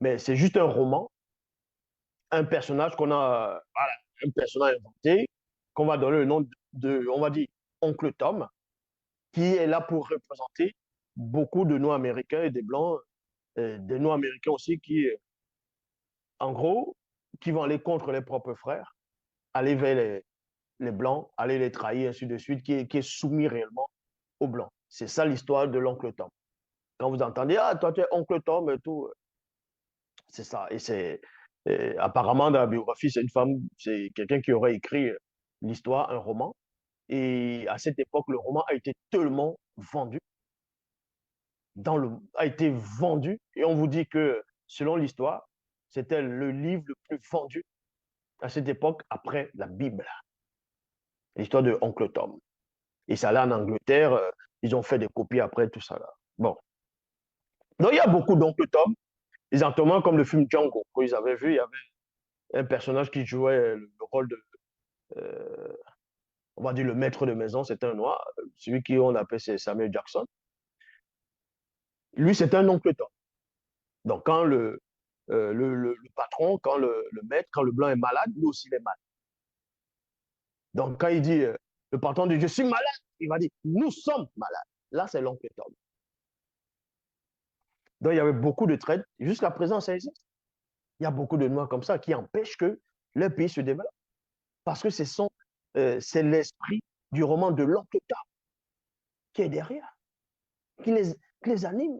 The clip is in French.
mais c'est juste un roman, un personnage qu'on a, voilà, un personnage inventé, qu'on va donner le nom on va dire, Oncle Tom, qui est là pour représenter beaucoup de Noirs américains et des Blancs, des Noirs américains aussi qui, en gros, qui vont aller contre les propres frères, aller vers les Blancs, aller les trahir, ainsi de suite, qui est soumis réellement aux Blancs. C'est ça l'histoire de l'oncle Tom. Quand vous entendez, ah, toi, tu es oncle Tom et tout, c'est ça. Et c'est apparemment dans la biographie, c'est une femme, c'est quelqu'un qui aurait écrit l'histoire, un roman. Et à cette époque, le roman a été tellement vendu, a été vendu. Et on vous dit que, selon l'histoire, c'était le livre le plus vendu à cette époque après la Bible, l'histoire de Oncle Tom. Et ça là en Angleterre, ils ont fait des copies après tout ça là. Bon. Donc il y a beaucoup d'Oncle Tom, exactement comme le film Django que vous avez vu, il y avait un personnage qui jouait le rôle de, euh, on va dire le maître de maison, c'est un noir, celui qui on appelle c'est Samuel Jackson. Lui, c'est un oncle Tom. Donc quand le patron, quand le maître, quand le blanc est malade, lui aussi il est malade. Donc quand il dit, le patron dit, je suis malade, il va dire, nous sommes malades. Là, c'est l'oncle Tom. Donc il y avait beaucoup de traites. Jusqu'à présent, ça existe. Il y a beaucoup de noirs comme ça qui empêchent que le pays se développe. Parce que c'est l'esprit du roman de l'oncle Tom qui est derrière, qui les, qui les anime.